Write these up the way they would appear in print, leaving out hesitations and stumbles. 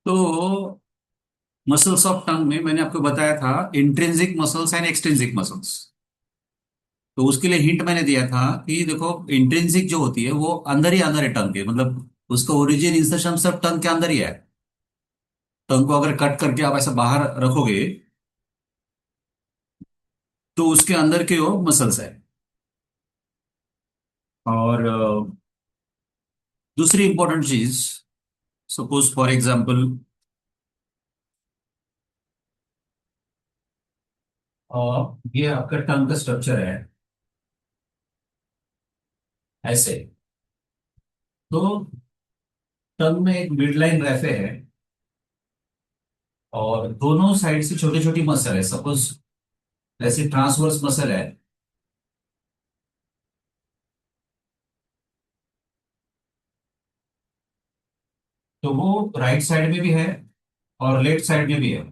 तो muscles of टंग में मैंने आपको बताया था intrinsic muscles and extrinsic muscles. तो उसके लिए हिंट मैंने दिया था कि देखो, इंट्रिंसिक जो होती है वो अंदर ही अंदर है टंग के, मतलब उसका ओरिजिन इंसर्शन सब टंग के अंदर ही है। टंग को अगर कट करके आप ऐसा बाहर रखोगे तो उसके अंदर के वो मसल्स है। और दूसरी इंपॉर्टेंट चीज, सपोज फॉर एग्जांपल ये आपका टंग का स्ट्रक्चर है ऐसे। तो टंग में एक मिड लाइन रेफे है और दोनों साइड से छोटी छोटी मसल है। सपोज ऐसे ट्रांसवर्स मसल है। तो वो राइट साइड में भी है और लेफ्ट साइड में भी है।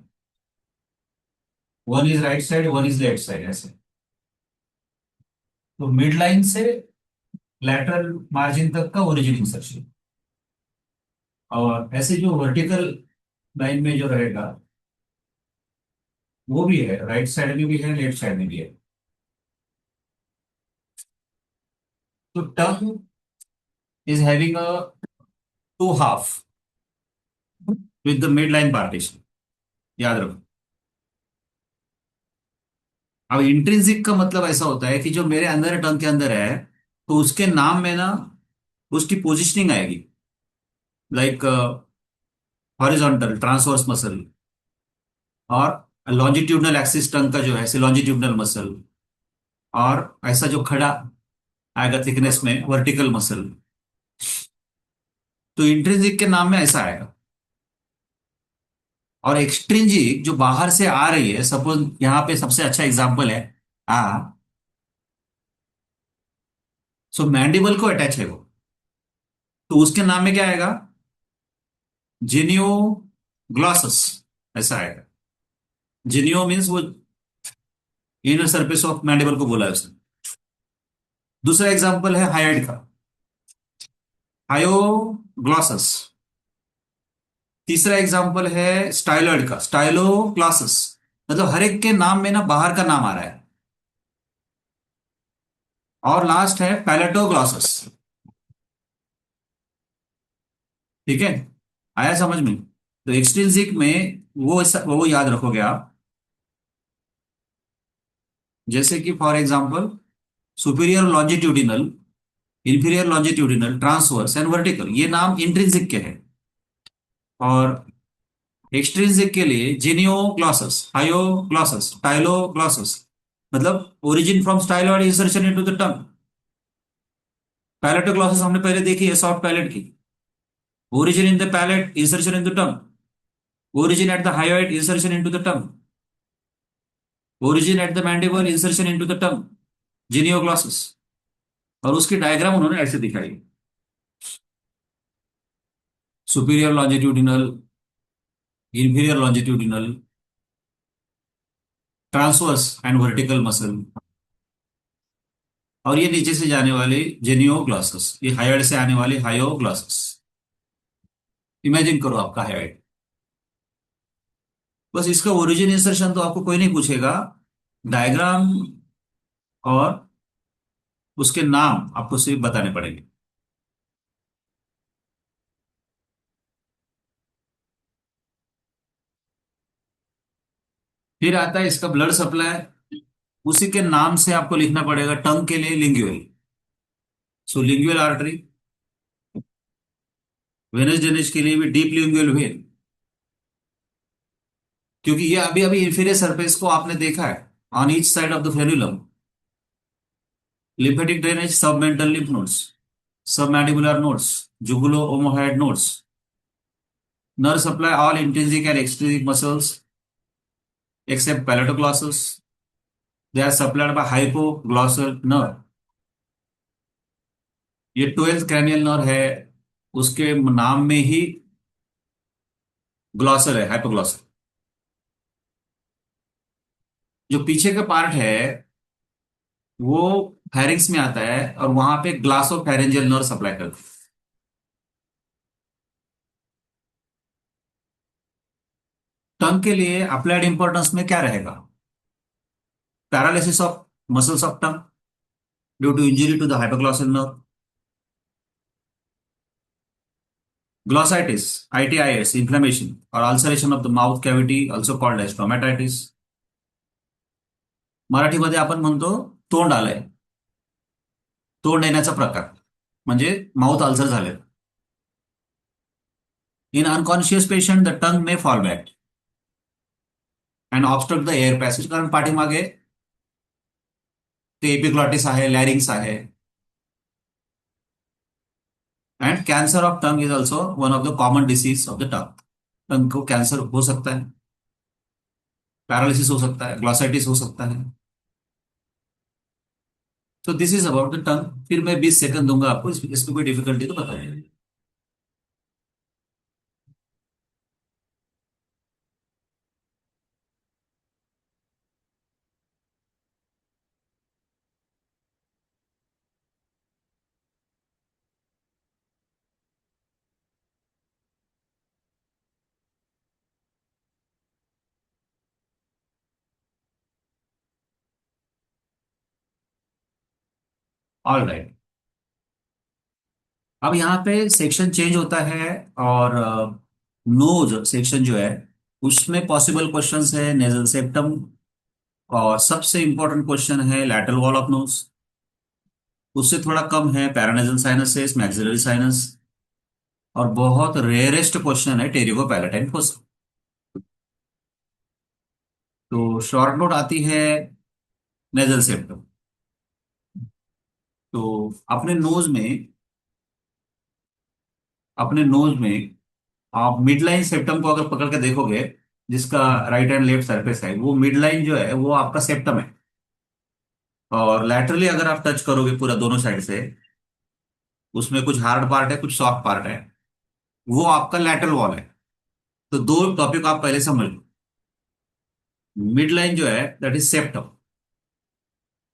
One is right side, one is left side ऐसे। तो मिड लाइन से लैटरल मार्जिन तक का ओरिजिन इंसर्शन। और ऐसे जो वर्टिकल लाइन में जो रहेगा वो भी है, राइट साइड में भी है, लेफ्ट साइड में भी है। तो tongue is having a two half with the mid line partition, याद रखो। अब इंट्रिंसिक का मतलब ऐसा होता है कि जो मेरे अंदर टंग के अंदर है तो उसके नाम में ना उसकी पोजिशनिंग आएगी। लाइक हॉरिजॉन्टल ट्रांसवर्स मसल, और लॉन्जिट्यूडनल एक्सिस टंग का जो है लॉन्जिट्यूडनल मसल, और ऐसा जो खड़ा आएगा थिकनेस में वर्टिकल मसल। तो इंट्रिंसिक के नाम में ऐसा आएगा। और एक्सट्रिंजिक जो बाहर से आ रही है, सपोज यहाँ पे सबसे अच्छा एग्जांपल है आ सो मैंडिबल को अटैच है वो, तो उसके नाम में क्या आएगा? जेनियो ग्लॉसस ऐसा आएगा। जेनियो मीन्स वो इनर सरफेस ऑफ मैंडिबल को बोला है उसने। दूसरा एग्जांपल है हायोइड का, हायोग्लॉसस। तीसरा एग्जांपल है स्टाइलॉइड का, स्टाइलोग्लॉसस। मतलब हर एक के नाम में ना बाहर का नाम आ रहा है। और लास्ट है पैलेटोग्लॉसस। ठीक है, आया समझ में? तो एक्सट्रिंसिक में वो याद रखोगे आप। जैसे कि for example superior longitudinal, inferior longitudinal, transverse and vertical, ये नाम इंट्रिंसिक के हैं। और एक्सट्रिंसिक के लिए जीनियोग्लॉसस, हायोग्लॉसस, टाइलोग्लॉसस। मतलब origin from styloid insertion into the tongue. Palatoglossus हमने पहले देखी है, सॉफ्ट पैलेट की। Origin in the palate, insertion in the tongue. Origin at the hyoid, insertion into the tongue. Origin at the mandible, insertion into the tongue, genioglossus. और उसकी diagram उन्होंने ऐसे दिखाई। Superior longitudinal, inferior longitudinal, transverse and vertical muscle. और ये नीचे से जाने वाले जेनियोग्लॉसस, ये हायोइड से आने वाले हायोग्लॉसस। इमेजिन करो आपका हायोइड। बस इसका ओरिजिन इंसर्शन तो आपको कोई नहीं पूछेगा, डायग्राम और उसके नाम आपको सिर्फ बताने पड़ेंगे। फिर आता है इसका ब्लड सप्लाई। उसी के नाम से आपको लिखना पड़ेगा, टंग के लिए लिंगुअल, सो लिंगुअल आर्टरी। वेनस ड्रेनेज के लिए भी डीप लिंगुअल वेन, क्योंकि ये अभी अभी इंफीरियर सरफेस को आपने देखा है on each side of the frenulum. Lymphatic drainage submental lymph nodes, submandibular nodes, jugulo omohyoid nodes. Nerve supply all intrinsic and extrinsic muscles except palatoglossus. They are supplied by hypoglossal nerve. ये 12th cranial nerve है, उसके नाम में ही ग्लॉसर है, हाइपोग्लॉसर। जो पीछे का part है वो फेरिंग्स में आता है और वहां पे ग्लासोफेरेंजियल नर्व सप्लाई करता है। टंग के लिए अप्लाइड इंपॉर्टेंस में क्या रहेगा? Paralysis of muscles of tongue due to injury to the hypoglossal nerve, glossitis, I T I S, inflammation और ulceration of the mouth cavity also called as stomatitis. मराठीमध्ये आपण म्हणतो तोंड आलंय. तोंड येण्याचा प्रकार म्हणजे माउथ अल्सर झाले. In unconscious patient the tongue may fall back and obstruct the air passage, कारण पाठीमागे ते एपिग्लॉटिस आहे, लॅरिंग्स आहे. And cancer of tongue is also one of the common disease of the tongue. Tongue को cancer हो सकता है, paralysis हो सकता है, ग्लॉसाइटिस हो सकता है. तो this is about the tongue. फिर मैं 20 सेकंड दूंगा आपको, इसमें कोई डिफिकल्टी तो बताइए. All right. अब यहाँ पे सेक्शन चेंज होता है, और नोज सेक्शन जो है उसमें पॉसिबल क्वेश्चंस है नेजल सेप्टम, और सबसे इंपॉर्टेंट क्वेश्चन है लैटरल वॉल ऑफ नोज. उससे थोड़ा कम है पैरानेजल साइनसेस, मैक्सिलरी साइनस, और बहुत रेयरेस्ट क्वेश्चन है टेरिगो पैलेटाइन फोसा. तो शॉर्ट नोट आती है नेजल सेप्टम. तो अपने नोज में अपने नोज में आप मिड लाइन सेप्टम को अगर पकड़ के देखोगे, जिसका राइट एंड लेफ्ट सरफेस है, वो मिड लाइन जो है वो आपका सेप्टम है. और लैटरली अगर आप टच करोगे पूरा दोनों साइड से, उसमें कुछ हार्ड पार्ट है, कुछ सॉफ्ट पार्ट है, वो आपका लैटरल वॉल है. तो दो टॉपिक आप पहले समझ लो. मिड लाइन जो है दैट इज सेप्टम,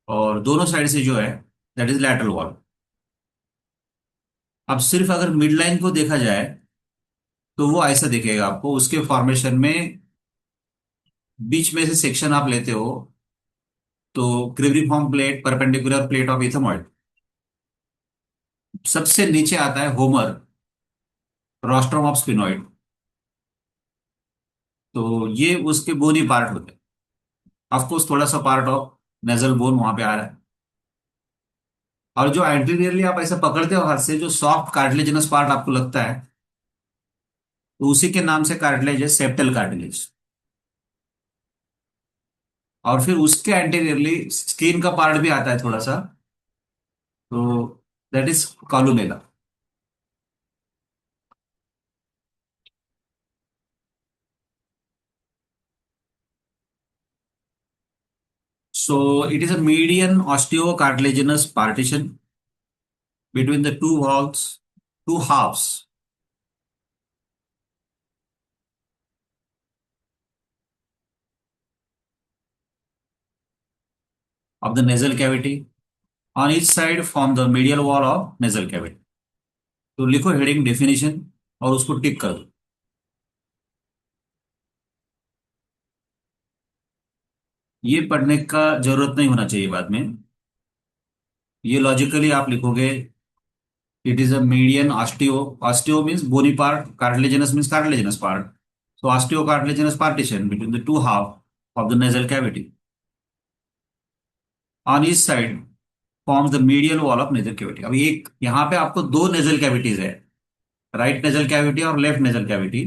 और दोनों साइड से जो है दैट इज लैटरल वॉल. अब सिर्फ अगर मिड लाइन को देखा जाए तो वो ऐसा दिखेगा आपको. उसके फॉर्मेशन में बीच में से सेक्शन आप लेते हो तो cribriform plate, perpendicular plate of ethmoid. सबसे नीचे आता है होमर, रोस्ट्रम ऑफ स्पिनॉइड. तो ये उसके बोनी पार्ट होते हैं. ऑफकोर्स थोड़ा सा पार्ट ऑफ नेजल बोन वहां पे आ रहा है. और जो एंटीरियरली आप ऐसे पकड़ते हो हाथ से, जो सॉफ्ट कार्टिलेजिनस पार्ट आपको लगता है, तो उसी के नाम से कार्टिलेज है, सेप्टल कार्टिलेज. और फिर उसके एंटीरियरली स्किन का पार्ट भी आता है थोड़ा सा, तो that is columella. So it is a median osteocartilaginous partition between the two walls, two halves of the nasal cavity. On each side form the medial wall of nasal cavity. तो लिखो heading definition और उसको टिक कर दो. ये पढ़ने का जरूरत नहीं होना चाहिए बाद में. ये लॉजिकली आप लिखोगे. It is a median osteo. Osteo means bony part, cartilaginous means cartilaginous part. So osteocartilaginous partition between the two half of the nasal cavity. On each side forms the medial wall of nasal cavity. अब एक यहाँ पे आपको दो nasal cavities है, right nasal cavity और left nasal cavity.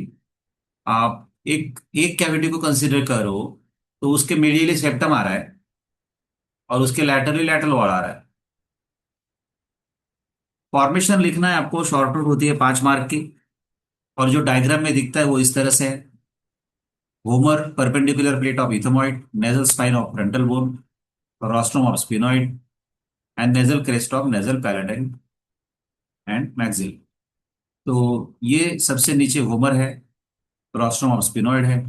आप एक एक कैविटी को कंसीडर करो तो उसके मीडियली सेप्टम आ रहा है, और उसके लैटरली लैटरल वॉल आ रहा है. फॉर्मेशन लिखना है आपको. शॉर्ट नोट होती है 5 मार्क की, और जो डायग्राम में दिखता है वो इस तरह से है. Homer, perpendicular plate of ethmoid, nasal spine of frontal bone, rostrum of sphenoid, and nasal crest of nasal palatine and maxilla. तो ये सबसे नीचे होमर है, रोस्ट्रम ऑफ स्पिनॉइड है,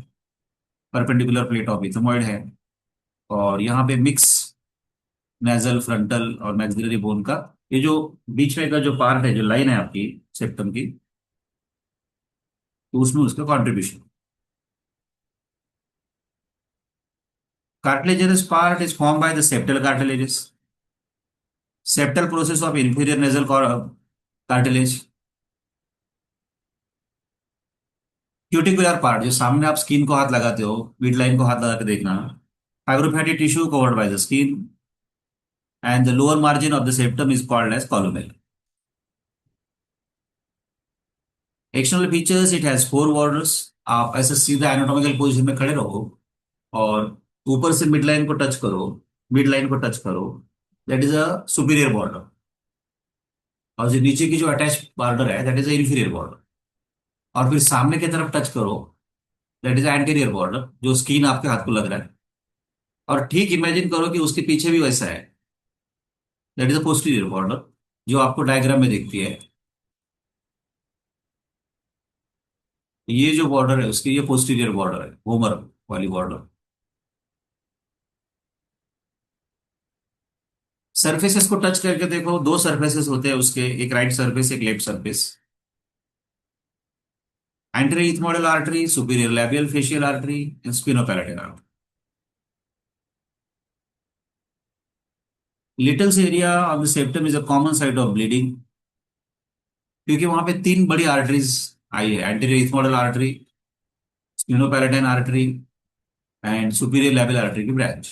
परपेंडिकुलर प्लेट ऑफ इथमॉइड है, और यहाँ पे मिक्स नेजल, फ्रंटल और मैक्सिलरी बोन का ये जो बीच में का जो पार्ट है, जो लाइन है आपकी सेप्टम की, तो उसमें उसका contribution. Cartilaginous part is formed by the septal cartilages. Septal process of inferior nasal cartilage. Cuticular part जो सामने आप स्किन को हाथ लगाते हो, मिड लाइन को हाथ लगा के देखना. Fibrofatty tissue covered by the skin and the lower margin of the septum is called as columella. External features, it has four borders. आप ऐसे सीधा एनाटोमिकल पोजीशन में खड़े रहो और ऊपर से मिड लाइन को टच करो. मिड लाइन को टच करो, that is a superior border. और जो नीचे की जो अटैच बॉर्डर है, that is a inferior border. और फिर सामने की तरफ टच करो, दैट इज एंटीरियर बॉर्डर, जो स्किन आपके हाथ को लग रहा है. और ठीक इमेजिन करो कि उसके पीछे भी वैसा है, that is a posterior border, जो आपको डायग्राम में दिखती है. ये जो बॉर्डर है उसकी, ये पोस्टीरियर बॉर्डर है, होमर वाली बॉर्डर. सरफेसेस को टच करके देखो, दो सरफेसेस होते हैं उसके, एक राइट सरफेस एक left surface. Anterior ethmoidal artery, superior labial facial artery, sphenopalatine artery. Little's area of the septum is a common site of bleeding, क्योंकि वहां पे तीन बड़ी आर्टरीज आई है: anterior ethmoidal artery, sphenopalatine artery and superior labial artery की branch.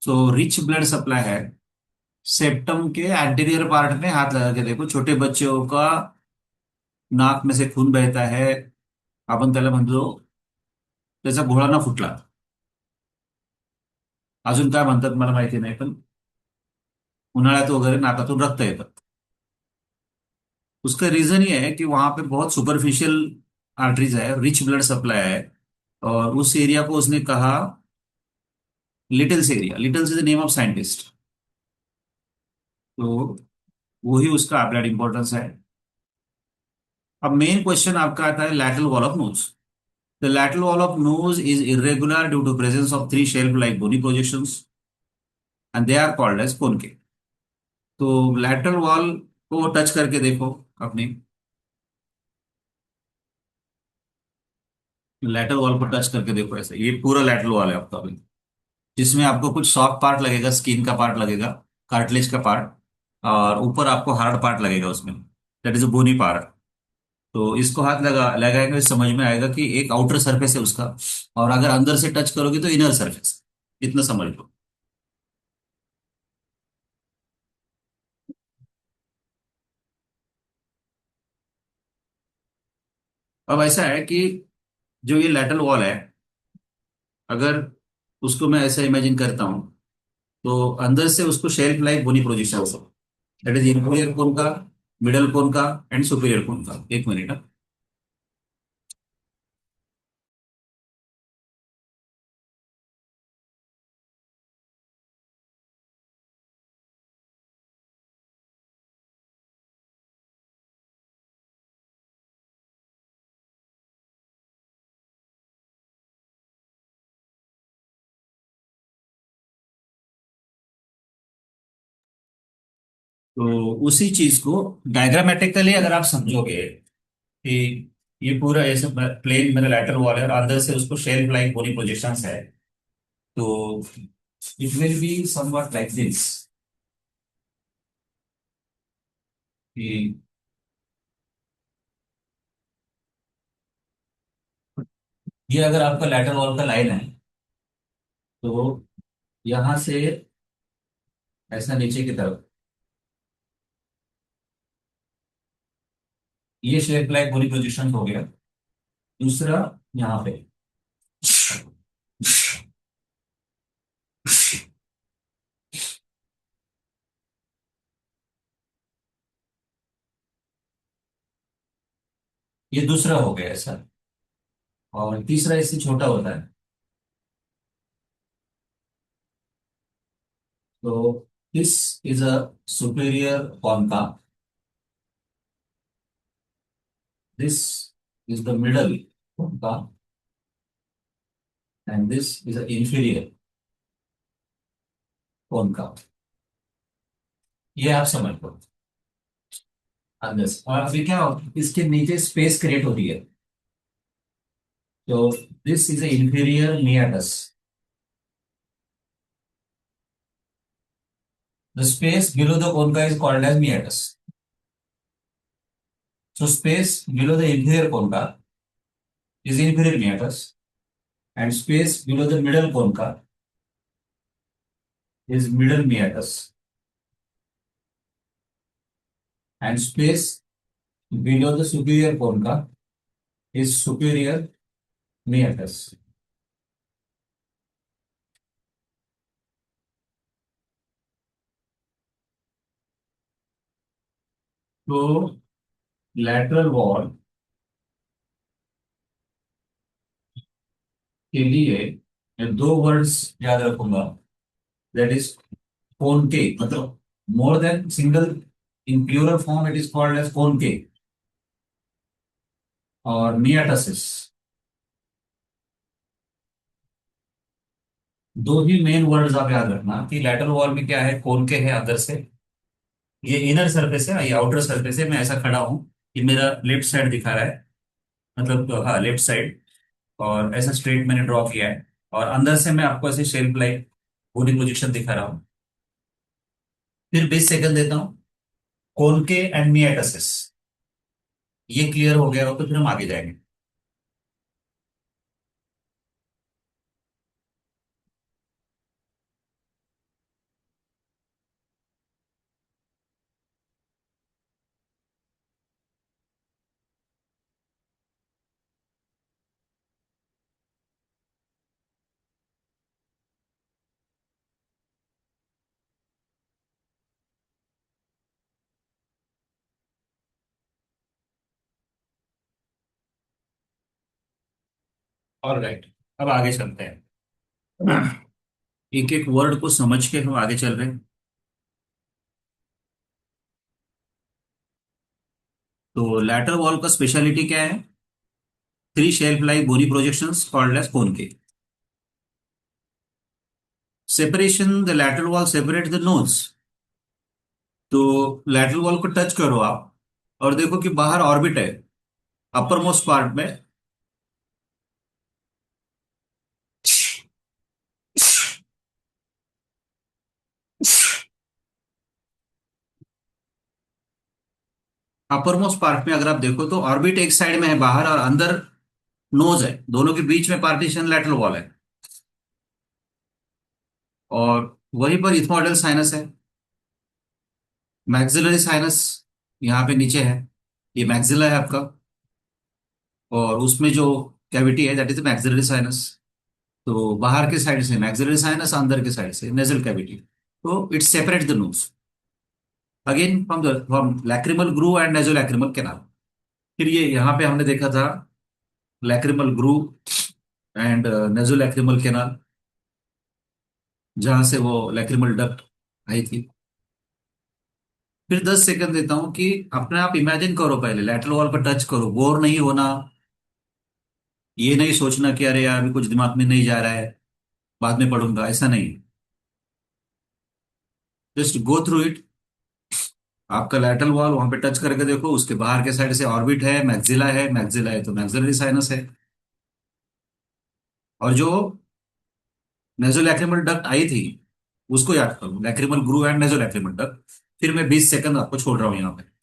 So rich blood supply है. Septum के एंटीरियर पार्ट में हाथ लगा के देखो, छोटे बच्चों का नाक में से खून बहता है. आपण त्याला म्हणतो, त्याचा घोळा फुटला. अजून काय म्हणतात मला माहिती नाही, पण उन्हाळ्यात वगैरे नाकातून रक्त येतं. उसका रीजन ये है कि वहां पे बहुत सुपरफिशियल आर्टरीज है, रिच ब्लड सप्लाई है. और उस एरिया को उसने कहा Littles area. Littles is the name of scientist. तो वही उसका अपलाइड इंपॉर्टेंस है. अब मेन क्वेश्चन आपका आता है lateral wall of nose. The lateral wall of nose is irregular due to presence of three shelf like bony projections and they are called as conchae. तो lateral wall को touch करके देखो अपनी. Lateral wall को touch करके देखो, ऐसे ये पूरा लैटरल वॉल है आपका अभी, जिसमें आपको कुछ सॉफ्ट पार्ट लगेगा, स्किन का पार्ट लगेगा, कार्टिलेज का पार्ट, और ऊपर आपको हार्ड पार्ट लगेगा उसमें, that is a bony part. तो इसको हाथ लगाएंगे तो समझ में आएगा कि एक आउटर सरफेस है उसका, और अगर अंदर से टच करोगे तो इनर सरफेस. इतना समझ लो. अब ऐसा है कि जो ये लैटरल वॉल है, अगर उसको मैं ऐसा इमेजिन करता हूँ, तो अंदर से उसको shelf like bony projection, that is inferior concha, middle concha and superior कोन का. एक मिनट. तो उसी चीज को डायग्रामेटिकली अगर आप समझोगे कि ये पूरा ऐसे प्लेन मेरा लैटरल वॉल है और अंदर से उसको शेल्फ लाइक बोनी प्रोजेक्शंस है, तो it will be somewhat like this. कि ये अगर आपका लैटरल वॉल का लाइन है, तो यहां से ऐसा नीचे की तरफ ये शेल्फ लाइक बोनी प्रोजेक्शन हो गया. दूसरा यहाँ पे ये दूसरा हो गया ऐसा. और तीसरा इससे छोटा होता है. तो this is a superior concha. This is the middle concha and this is the inferior concha. ये आप समझ लो अंदर से. और अभी क्या इसके नीचे स्पेस क्रिएट हो रही है. तो this is inferior meatus. The space below the concha is called as meatus. So space below the inferior concha is inferior meatus, and space below the middle concha is middle meatus, and space below the superior concha is superior meatus. तो lateral wall के लिए मैं दो words याद रखूंगा, that is conchae, मतलब more than single, in plural form it is called as conchae और meatuses. दो ही मेन वर्ड्स आप याद रखना कि लैटरल वॉल में क्या है, कोनके है अंदर से, ये इनर सरफेस है, ये आउटर सरफेस है। मैं ऐसा खड़ा हूं कि मेरा लेफ्ट साइड दिखा रहा है, मतलब हाँ लेफ्ट साइड, और ऐसा स्ट्रेट मैंने ड्रॉ किया है, और अंदर से मैं आपको ऐसे शेल्फ लाइक पूरी प्रोजेक्शन दिखा रहा हूँ। फिर 20 सेकंड देता हूँ, कोनके एंड मियाटासिस, ये क्लियर हो गया हो तो फिर हम आगे जाएंगे। ऑल राइट, अब आगे चलते हैं। एक एक वर्ड को समझ के हम आगे चल रहे हैं। तो लैटरल वॉल का स्पेशलिटी क्या है? Three shelf like bony projections called as conchae. Separation, the lateral wall separate the nose. तो लैटरल वॉल को टच करो आप और देखो कि बाहर ऑर्बिट है, अपर मोस्ट पार्ट में। अपर मोस्ट पार्ट में अगर आप देखो तो ऑर्बिट एक साइड में है बाहर, और अंदर नोज है, दोनों के बीच में पार्टीशन लैटरल वॉल है। और वहीं पर इथमोइडल साइनस है, मैक्सिलरी साइनस यहाँ पे नीचे है, ये मैक्सिला है आपका, और उसमें जो कैविटी है दैट इज मैक्सिलरी साइनस। तो बाहर के साइड से मैक्सिलरी साइनस, अंदर के साइड से नेजल कैविटी। तो it separate the nose again from lacrimal groove and nasolacrimal canal. फिर ये यहाँ पे हमने देखा था lacrimal groove and nasolacrimal canal, जहां से वो लैक्रिमल डक्ट आई थी। फिर 10 सेकंड देता हूं कि अपने आप इमेजिन करो, पहले लैटरल वॉल पर टच करो, बोर नहीं होना, ये नहीं सोचना कि अरे यार अभी कुछ दिमाग में नहीं जा रहा है, बाद में पढ़ूंगा, ऐसा नहीं। Just go through it. आपका लैटरल वॉल वहां पे टच करके देखो, उसके बाहर के साइड से ऑर्बिट है, मैक्सिला है, मैक्सिला है तो मैक्सिलरी साइनस है, और जो नेजोलैक्रिमल डक्ट आई थी उसको याद करो, लैक्रिमल ग्रू एंड नेजोलैक्रिमल डक्ट। फिर मैं 20 सेकंड आपको छोड़ रहा हूँ यहाँ पे।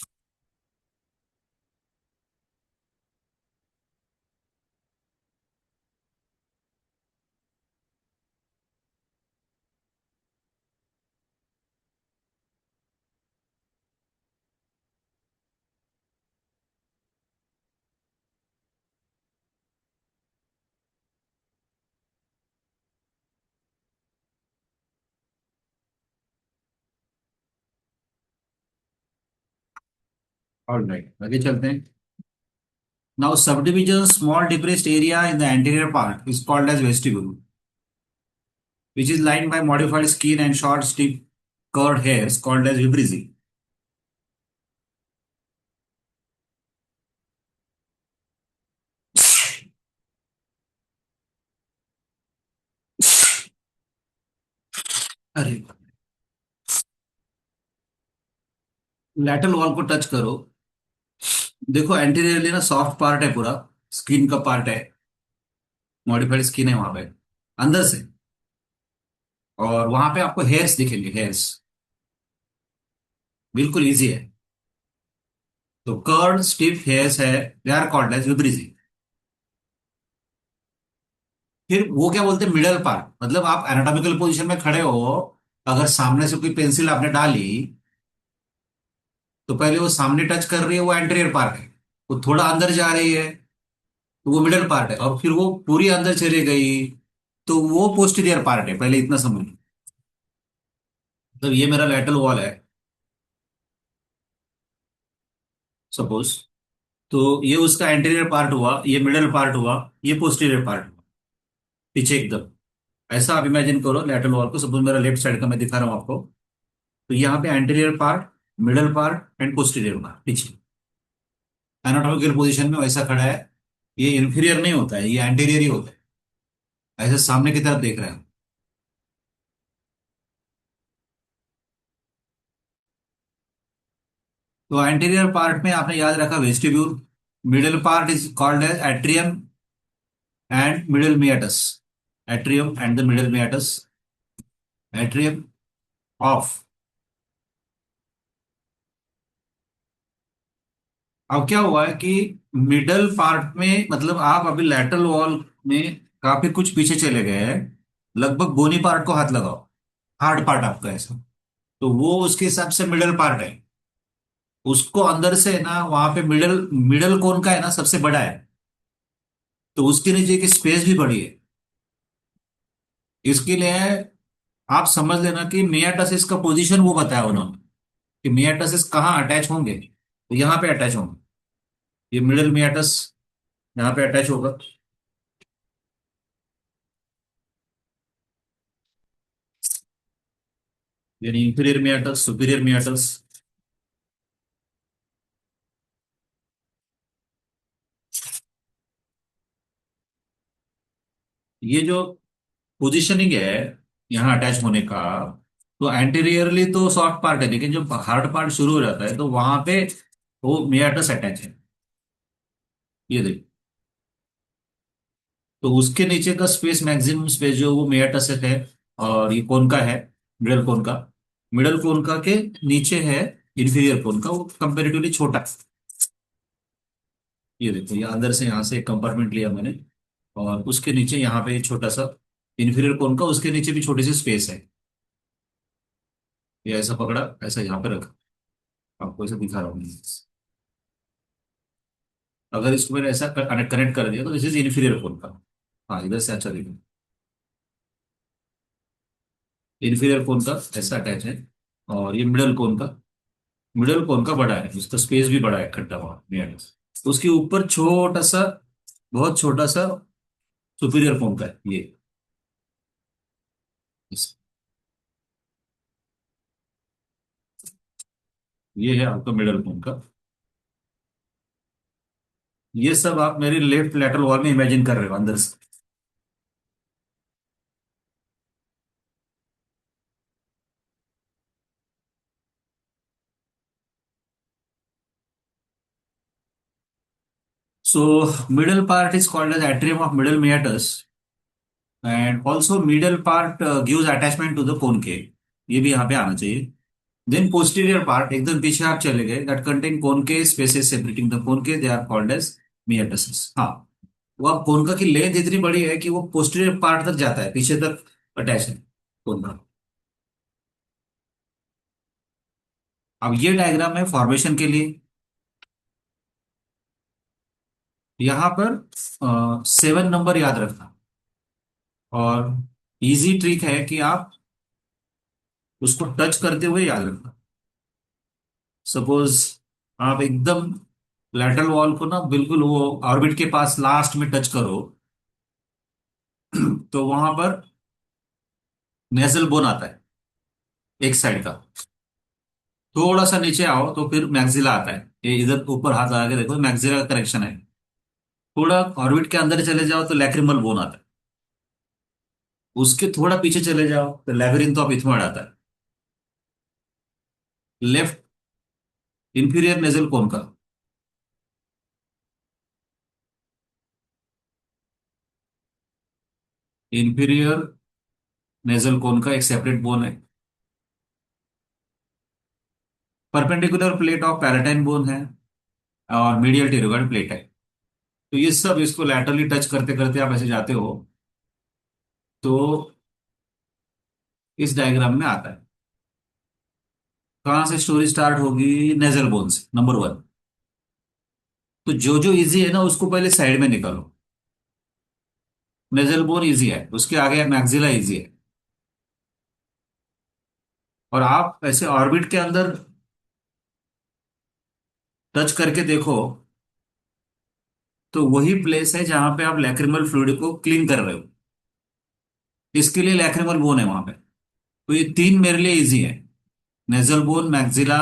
ऑल राइट, आगे चलते हैं। Now sub division small depressed area in the anterior part is called as vestibule, which is lined by modified skin and short stiff curved hairs called as vibrissae. अरे, लैटरल वॉल को touch करो, देखो anteriorly ना soft part है पूरा, skin का part है, modified skin है वहां पे अंदर से, और वहां पे आपको हेयर्स दिखेंगे, हेयर्स। बिल्कुल इजी है। तो कर्ड स्टिफ हेयर्स है, दे आर कॉल्ड एज विब्रिजी। फिर वो क्या बोलते हैं, मिडल पार्ट, मतलब आप एनाटॉमिकल पोजीशन में खड़े हो, अगर सामने से कोई पेंसिल आपने डाली, तो पहले वो सामने टच कर रही है, वो एंटीरियर पार्ट है। वो थोड़ा अंदर जा रही है, तो वो मिडल पार्ट है, और फिर वो पूरी अंदर चली गई, तो वो पोस्टीरियर पार्ट है। पहले इतना समझ लो। मतलब ये मेरा लैटरल वॉल है, सपोज। तो ये उसका एंटीरियर पार्ट हुआ, ये मिडल पार्ट हुआ, ये पोस्टीरियर पार्ट हुआ, पीछे एकदम। ऐसा आप इमेजिन करो लैटरल वॉल को, सपोज मेरा लेफ्ट साइड का मैं दिखा रहा हूँ आपको। तो यहाँ पे anterior part, middle part and posterior part पीछे, एनाटॉमिकल पोजीशन में वैसा खड़ा है। ये इंफीरियर नहीं होता है, ये एंटीरियर ही होता है, ऐसे सामने की तरफ देख रहे हैं। तो एंटीरियर पार्ट में आपने याद रखा vestibule, middle part is called as atrium and middle meatus, atrium and the middle meatus, atrium of. अब क्या हुआ है कि मिडल पार्ट में, मतलब आप अभी लैटरल वॉल में काफी कुछ पीछे चले गए हैं, लगभग बोनी पार्ट को हाथ लगाओ, हार्ड पार्ट आपका ऐसा, तो वो उसके हिसाब से मिडल पार्ट है। उसको अंदर से ना वहां पे मिडल, मिडल कोन का है ना सबसे बड़ा है, तो उसके नीचे की स्पेस भी बड़ी है। इसके लिए आप समझ लेना कि मियाटासिस का पोजीशन वो बताया उन्होंने, कि मियाटासिस कहाँ अटैच होंगे, तो यहाँ पे अटैच होंगे। ये मिडल मियाटस यहाँ पे अटैच होगा। यानी इंफीरियर मियाटस, सुपीरियर मियाटस। ये जो पोजीशनिंग है यहाँ अटैच होने का, तो एंटीरियरली तो सॉफ्ट पार्ट है, लेकिन जब हार्ड पार्ट शुरू हो जाता है तो वहां पे वो मियाटस अटैच है। ये देखो, तो उसके नीचे का स्पेस, मैक्सिमम स्पेस जो वो मेटासेट है, और ये कौन का है, मिडल कौन का। मिडल कौन का के नीचे है इंफीरियर कौन का, वो कंपेरेटिवली छोटा। ये देखो, ये अंदर से यहाँ से एक कंपार्टमेंट लिया मैंने, और उसके नीचे यहाँ पे छोटा सा इंफीरियर कौन का, उसके नीचे भी छोटी सी स्पेस है। ये ऐसा पकड़ा, ऐसा यहाँ पे रखा, आपको ऐसा दिखा रहा हूँ मैं। अगर इसको मैंने ऐसा कनेक्ट कनेक्ट कर दिया, तो दिस इज इंफीरियर कौन का। हाँ, इधर से अच्छा देखो, इंफीरियर कोन का ऐसा अटैच है, और ये मिडल कोन का, मिडल कोन का बड़ा है, उसका स्पेस भी बड़ा है, खट्टा हुआ नियर। उसके ऊपर छोटा सा, बहुत छोटा सा सुपीरियर कोन का है ये। इस- ये है आपका मिडल कोन का। ये सब आप मेरी लेफ्ट लेटरल वॉल में इमेजिन कर रहे हो अंदर से। So middle part is called as atrium of middle meatus, and also middle part gives attachment to the conchae. ये भी यहाँ पे आना चाहिए। देन पोस्टीरियर पार्ट, एकदम पीछे आप चले गए, that contain conchae spaces separating the conchae, they are called as meatuses. हाँ, वो अब कोनका की लेंथ इतनी बड़ी है कि वो पोस्टीरियर पार्ट तक जाता है, पीछे तक अटैच है कोनका। अब ये डायग्राम है फॉर्मेशन के लिए। यहाँ पर 7 नंबर याद रखना, और इजी ट्रिक है कि आप उसको टच करते हुए याद रखना। सपोज आप एकदम लैटरल वॉल को ना बिल्कुल वो ऑर्बिट के पास लास्ट में टच करो, तो वहां पर नेजल बोन आता है एक साइड का। थोड़ा सा नीचे आओ तो फिर मैक्सिला आता है, ये इधर ऊपर हाथ लगा के देखो, मैक्सिला का करेक्शन है। थोड़ा ऑर्बिट के अंदर चले जाओ तो लैक्रिमल बोन आता है। उसके थोड़ा पीछे चले जाओ तो लैबिरिंथ ऑफ इथमॉइड आता है। लेफ्ट इंफीरियर नेजल कोन का, इंफीरियर नेजल कोन का एक सेपरेट बोन है। परपेंडिकुलर प्लेट ऑफ पैराटाइन बोन है और मीडियल टेरोगॉइड प्लेट है। तो ये सब इसको लैटरली टच करते करते आप ऐसे जाते हो तो इस डायग्राम में आता है। कहाँ से स्टोरी स्टार्ट होगी? नेजल बोन से, नंबर वन। तो जो जो इजी है ना उसको पहले साइड में निकालो। नेजल बोन इजी है, उसके आगे मैक्सिला इजी है। और आप ऐसे ऑर्बिट के अंदर टच करके देखो तो वही प्लेस है जहां पे आप लैक्रिमल फ्लूइड को क्लीन कर रहे हो। इसके लिए लैक्रिमल बोन है वहां पे। तो ये तीन मेरे लिए इजी है, nasal bone, maxilla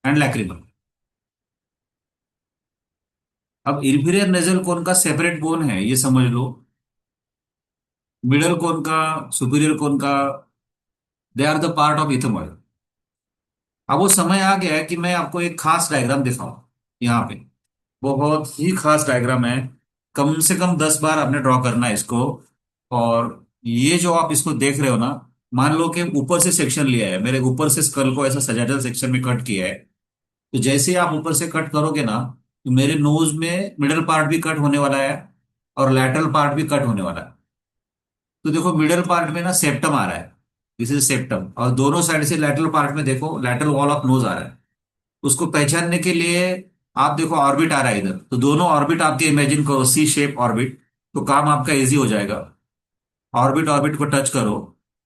and lacrimal. अब इंफीरियर नेजल कोन का सेपरेट बोन है ये समझ लो, मिडल कोन का, सुपीरियर कोन का, they are the part of ethmoid. अब वो समय आ गया है कि मैं आपको एक खास डायग्राम दिखाऊं। यहाँ पे बहुत ही खास डायग्राम है, कम से कम 10 बार आपने ड्रॉ करना है इसको। और ये जो आप इसको देख रहे हो ना, मान लो कि ऊपर से सेक्शन लिया है, मेरे ऊपर से स्कल को ऐसा सजाटल सेक्शन में कट किया है। तो जैसे ही आप ऊपर से कट करोगे ना, तो मेरे नोज में मिडल पार्ट भी कट होने वाला है और लैटरल पार्ट भी कट होने वाला है। तो देखो मिडल पार्ट में ना सेप्टम आ रहा है, दिस इज सेप्टम। और दोनों साइड से लैटरल पार्ट में देखो लैटरल वॉल ऑफ नोज आ रहा है। उसको पहचानने के लिए आप देखो ऑर्बिट आ रहा है इधर, तो दोनों ऑर्बिट आपके इमेजिन करो, सी शेप ऑर्बिट। तो काम आपका इजी हो जाएगा। ऑर्बिट ऑर्बिट को टच करो,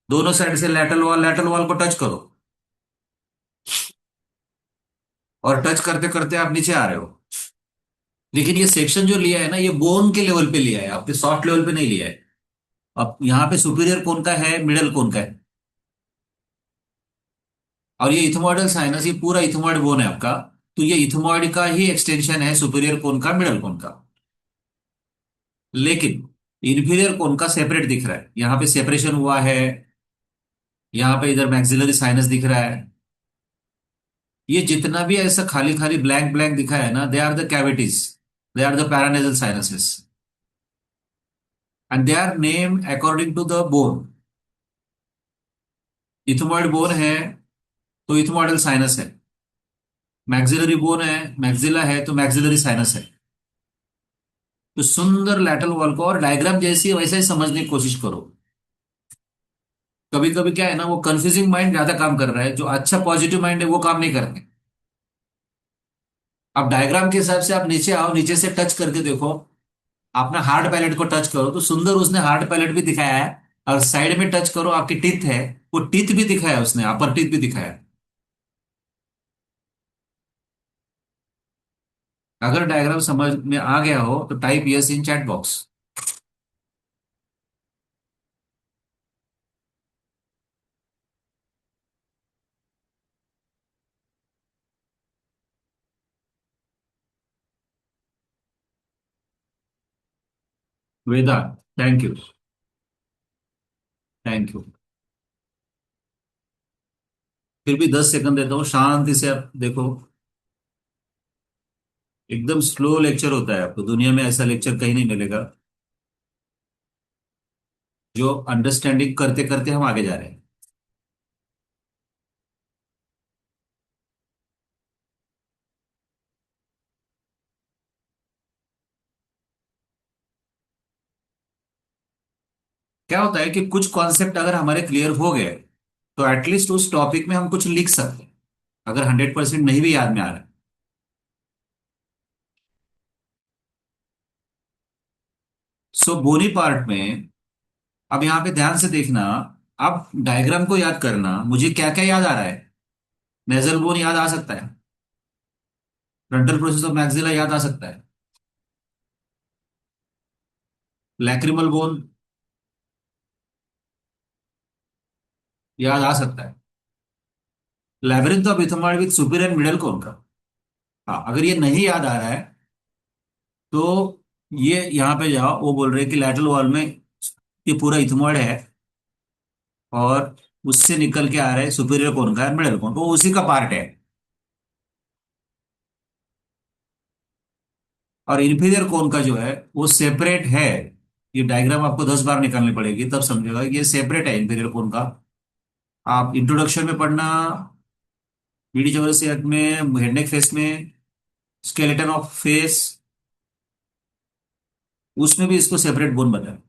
दोनों साइड से लैटरल वॉल को टच करो। और टच करते करते आप नीचे आ रहे हो। लेकिन ये सेक्शन जो लिया है ना, ये बोन के लेवल पे लिया है, आपके सॉफ्ट लेवल पे नहीं लिया है। अब यहाँ पे सुपीरियर कौन का है, मिडल कौन का है। और ये इथमोइडल साइनस, ये पूरा इथमोइड बोन है आपका। तो ये इथमोइड का ही एक्सटेंशन है, सुपीरियर कोन का, मिडल कोन का। लेकिन इंफीरियर कोन का सेपरेट दिख रहा है, यहाँ पे सेपरेशन हुआ है। यहाँ पे इधर मैक्सिलरी साइनस दिख रहा है। ये जितना भी ऐसा खाली खाली ब्लैंक ब्लैंक दिखा है ना, they are the cavities, they are the paranasal sinuses. And they are name according to the bone. Ethmoid bone है तो इथमोइडल साइनस है। मैक्सिलरी बोन है, मैक्सिला है तो मैक्सिलरी साइनस है। तो सुंदर लैटरल वॉल को और डायग्राम जैसी है वैसे ही समझने की कोशिश करो। कभी कभी क्या है ना, वो कंफ्यूजिंग माइंड ज्यादा काम कर रहा है, जो अच्छा पॉजिटिव माइंड है वो काम नहीं करते। अब डायग्राम के हिसाब से आप नीचे आओ, नीचे से टच करके देखो, अपना हार्ड पैलेट को टच करो तो सुंदर उसने हार्ड पैलेट भी दिखाया है। और साइड में टच करो, आपकी टीथ है, वो टीथ भी दिखाया है उसने, अपर टीथ भी दिखाया है। अगर डायग्राम समझ में आ गया हो तो type yes in chat box. Veda, thank you. Thank you. फिर भी 10 सेकंड देता हूँ, शांति से आप देखो। एकदम स्लो लेक्चर होता है, आपको दुनिया में ऐसा लेक्चर कहीं नहीं मिलेगा जो अंडरस्टैंडिंग करते करते हम आगे जा रहे हैं। क्या होता है कि कुछ कॉन्सेप्ट अगर हमारे क्लियर हो गए तो एटलीस्ट उस टॉपिक में हम कुछ लिख सकते हैं, अगर 100% नहीं भी याद में आ रहा है। सो बोनी पार्ट में, अब यहाँ पे ध्यान से देखना, आप डायग्राम को याद करना, मुझे क्या क्या याद आ रहा है। नेजल बोन याद आ सकता है, फ्रंटल प्रोसेस ऑफ मैक्सिला याद आ सकता है, लैक्रिमल बोन याद आ सकता है, labyrinth of ethmoid with superior and middle concha. हाँ, अगर ये नहीं याद आ रहा है तो ये यहाँ पे जाओ, वो बोल रहे हैं कि लैटरल वॉल में ये पूरा इथमॉइड है और उससे निकल के आ रहा है सुपीरियर कोन का, मिडल कोन, वो उसी का पार्ट है। और इंफीरियर कोन का जो है वो सेपरेट है। ये डायग्राम आपको 10 बार निकालनी पड़ेगी तब समझेगा कि ये सेपरेट है इंफीरियर कोन का। आप इंट्रोडक्शन में पढ़ना, मीडियोवल सेट में, हेड नेक फेस में, स्केलेटन ऑफ फेस, उसमें भी इसको सेपरेट बोन बना है।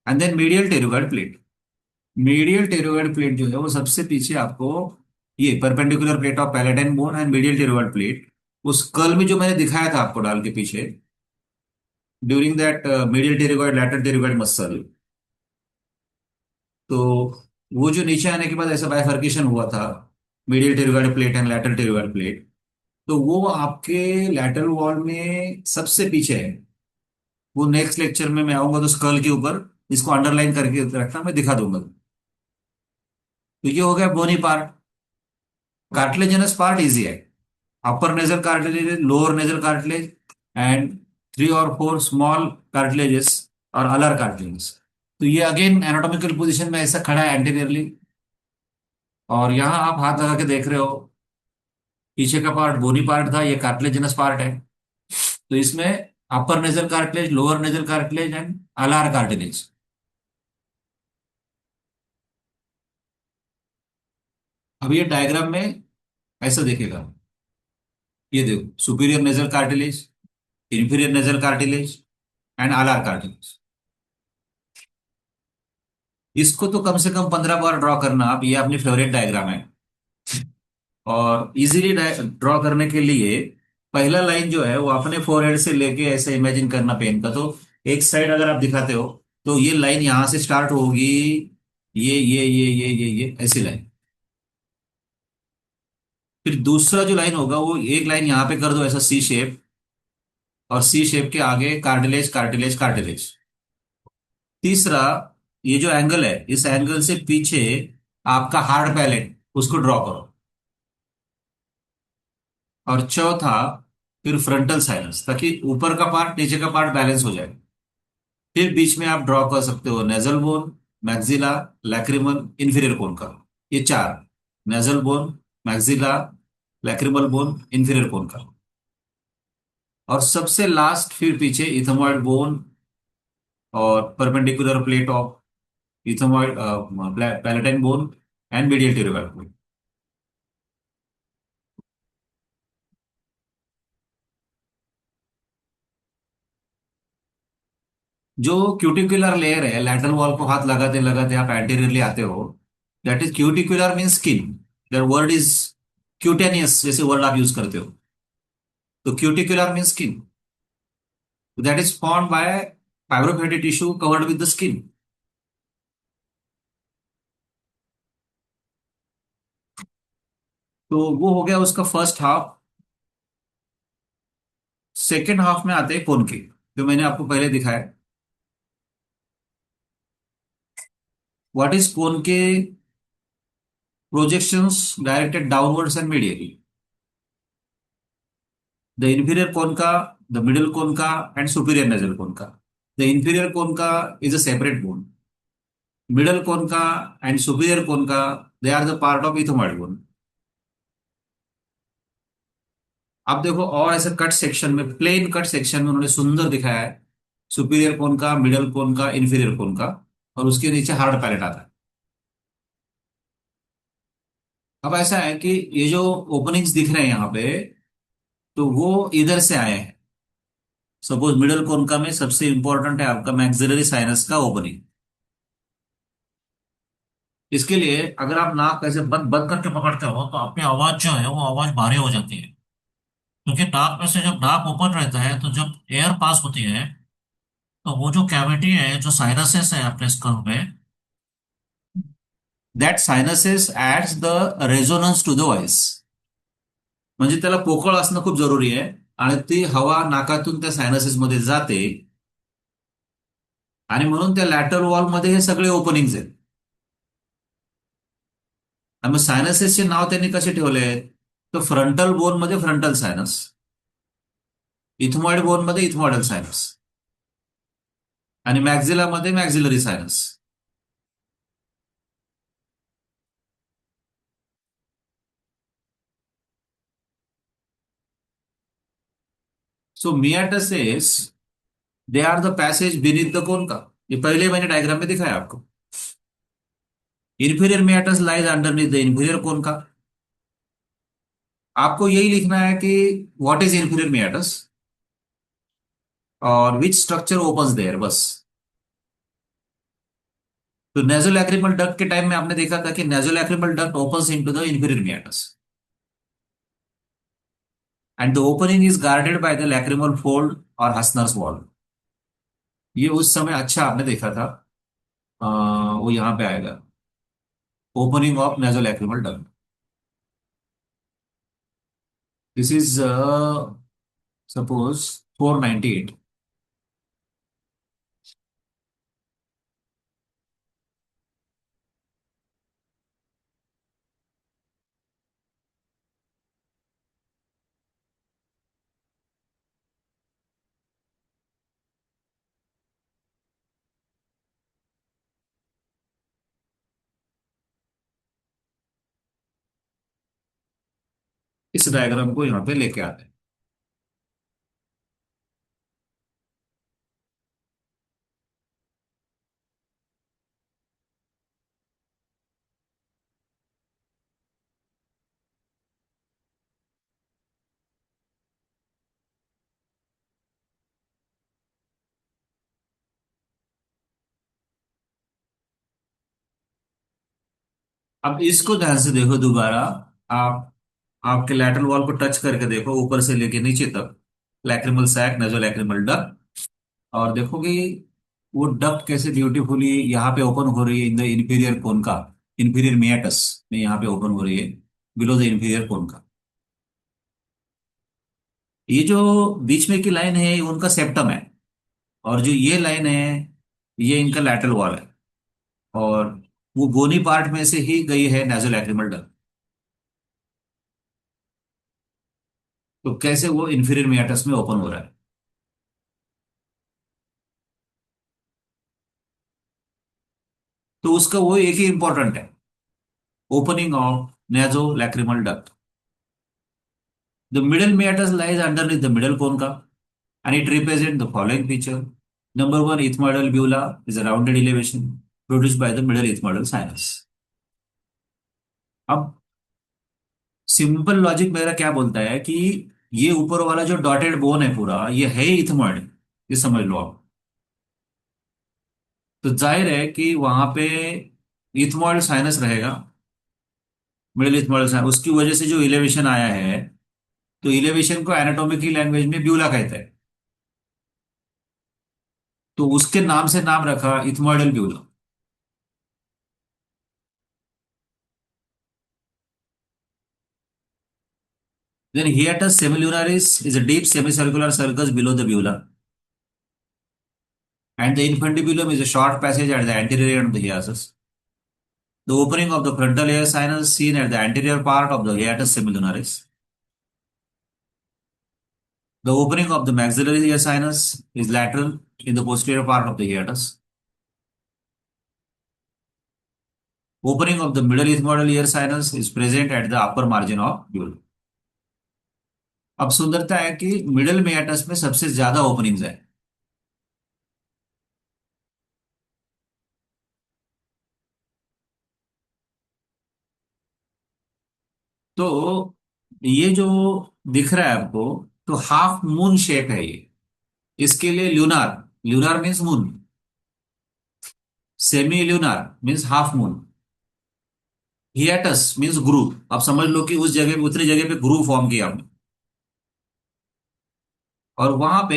And then medial pterygoid plate. Medial pterygoid plate जो है वो सबसे पीछे आपको, ये perpendicular plate of palatine bone and medial pterygoid plate, उस कर्ल में जो मैंने दिखाया था आपको डाल के पीछे, during that medial pterygoid lateral pterygoid muscle, तो वो जो नीचे आने के बाद ऐसा बाइफर्केशन हुआ था, medial pterygoid plate and lateral pterygoid plate, तो वो आपके लैटरल वॉल में सबसे पीछे है। वो नेक्स्ट लेक्चर में मैं आऊंगा तो स्कल के ऊपर इसको अंडरलाइन करके रखना, मैं दिखा दूंगा। तो ये हो गया bony part. Cartilaginous part easy है। Upper nasal cartilage, lower nasal cartilage, and 3 और 4 स्मॉल कार्टिलेजेस और अलर कार्टिलेजेस। तो ये अगेन एनाटॉमिकल पोजीशन में ऐसा खड़ा है एंटीरियरली, और यहाँ आप हाथ लगा के देख रहे हो, पीछे का पार्ट बोनी पार्ट था, ये कार्टिलेजिनस पार्ट है। तो इसमें upper nasal cartilage, lower nasal cartilage and alar cartilage. अब ये डायग्राम में ऐसा देखेगा, ये देखो, superior nasal cartilage, inferior nasal cartilage and alar cartilage. इसको तो कम से कम 15 बार ड्रॉ करना आप, ये अपनी फेवरेट डायग्राम है। और इजीली ड्रॉ करने के लिए पहला लाइन जो है वो अपने फोरहेड से लेके ऐसे इमेजिन करना पेन का, तो एक साइड अगर आप दिखाते हो तो ये लाइन यहां से स्टार्ट होगी, ये ऐसी लाइन। फिर दूसरा जो लाइन होगा वो एक लाइन यहाँ पे कर दो ऐसा सी शेप, और सी शेप के आगे कार्टिलेज कार्टिलेज कार्टिलेज। तीसरा, ये जो एंगल है इस एंगल से पीछे आपका हार्ड पैलेट, उसको ड्रॉ करो। और चौथा, फिर फ्रंटल साइनस, ताकि ऊपर का पार्ट नीचे का पार्ट बैलेंस हो जाए। फिर बीच में आप ड्रॉ कर सकते हो nasal bone, maxilla, lacrimal, inferior concha, ये चार, nasal bone, maxilla, lacrimal bone, inferior concha. और सबसे लास्ट फिर पीछे इथेमॉइड बोन और perpendicular plate of ethmoid, palatine bone and medial pterygoid bone. जो क्यूटिकुलर लेयर है, लैटरल वॉल को हाथ लगाते लगाते आप एंटीरियरली आते हो, that is cuticular mean skin. That word is cutaneous, जैसे वर्ड आप यूज करते हो। तो cuticular mean skin, that is formed by fibrofatty tissue covered with the skin. तो वो हो गया उसका फर्स्ट हाफ। सेकेंड हाफ में आते हैं कोन के, जो मैंने आपको पहले दिखाया। What is conchae? Projections directed downwards and medially. The inferior concha, the middle कोन का एंड सुपीरियर नेजल कोन का। The inferior concha is a separate bone, middle concha and superior कोन का, they are the part of ethmoid bone. आप देखो, और ऐसे cut section में, plane cut section में उन्होंने सुंदर दिखाया है सुपीरियर कोन का, मिडल कोन का, इंफीरियर कोन का, और उसके नीचे हार्ड पैलेट आता है। अब ऐसा है कि ये जो ओपनिंग्स दिख रहे हैं यहाँ पे, तो वो इधर से आए हैं। सपोज मिडल कोन का में सबसे इंपॉर्टेंट है आपका मैक्सिलरी साइनस का ओपनिंग। इसके लिए अगर आप नाक ऐसे बंद बंद करके पकड़ते हो तो आपकी आवाज जो है वो आवाज भारी हो जाती है, क्योंकि नाक में से जब नाक ओपन रहता है तो जब एयर पास होती है तो वो जो कैविटी है, जो साइनसेस है अपने स्कल में, that sinuses adds the resonance to the voice. म्हणजे त्याला पोकळ असणं खूप जरुरी आहे, आणि ती हवा नाकातून त्या सायनसेस मध्ये जाते, आणि म्हणून त्या लॅटरल वॉल मध्ये हे सगळे ओपनिंग्स आहेत। आणि मग सायनसेसचे नाव त्यांनी कसे ठेवले आहेत? तर फ्रंटल बोन मध्ये फ्रंटल सायनस, इथमॉइड बोन मध्ये इथमॉइडल सायनस, आणि मॅक्झिला मध्ये maxillary sinus. So meatuses, they are the passage beneath the concha. ये पहले मैंने डायग्राम में दिखाया आपको। Inferior meatus lies underneath the inferior concha. आपको यही लिखना है कि व्हाट इज इंफीरियर मेटस और विच स्ट्रक्चर ओपन्स देयर, बस। तो नेजोलैक्रिमल डक्ट के टाइम में आपने देखा था कि nasolacrimal duct opens into the inferior meatus and the opening is guarded by the lacrimal fold और हसनर्स वॉल। ये उस समय अच्छा आपने देखा था। वो यहां पे आएगा, opening of nasolacrimal duct. This is suppose 498। इस डायग्राम को यहाँ पे लेके आते हैं। अब इसको ध्यान से देखो दोबारा। आप आपके लैटरल वॉल को टच करके देखो, ऊपर से लेके नीचे तक, लैक्रिमल सैक, नेजो लैक्रिमल डक्ट। और देखोगे वो डक्ट कैसे ब्यूटीफुली यहाँ पे ओपन हो रही है इन द इंफीरियर कोन का, इंफीरियर मियाटस में यहाँ पे ओपन हो रही है, below the inferior concha. ये जो बीच में की लाइन है ये उनका सेप्टम है, और जो ये लाइन है ये इनका लैटरल वॉल है, और वो बोनी पार्ट में से ही गई है नेजो लैक्रिमल डक्ट। तो कैसे वो इंफीरियर मियाटस में ओपन हो रहा है। तो उसका वो एक ही इंपॉर्टेंट है, opening of nasolacrimal duct. The middle meatus lies underneath the middle concha and it represents the following feature. Number one, ethmoidal bula is a rounded elevation produced by the middle ethmoidal sinus. अब simple logic मेरा क्या बोलता है कि ये ऊपर वाला जो डॉटेड बोन है पूरा ये है इथमॉइड, ये समझ लो आप। तो जाहिर है कि वहां पे इथमॉइड साइनस रहेगा, मिडिल इथमॉइडल साइनस, उसकी वजह से जो इलेवेशन आया है। तो इलेवेशन को एनाटॉमी की लैंग्वेज में ब्यूला कहते हैं, तो उसके नाम से नाम रखा ethmoidal Beulah. Then hiatus semilunaris is a deep semicircular circus below the bula, and the infundibulum is a short passage at the anterior end of the hiatus. The opening of the frontal air sinus seen at the anterior part of the hiatus semilunaris. The opening of the maxillary ear sinus is lateral in the posterior part of the hiatus. Opening of the middle ethmoidal ear sinus is present at the upper margin of bula. अब सुंदरता है कि middle मेयाटस में सबसे ज्यादा openings है। तो ये जो दिख रहा है आपको, तो हाफ मून शेप है ये। इसके लिए lunar, lunar means moon, semi lunar means half moon, hiatus means groove. आप समझ लो कि उस जगह पे, उतनी जगह पे ग्रूव फॉर्म किया हमने, और वहां पे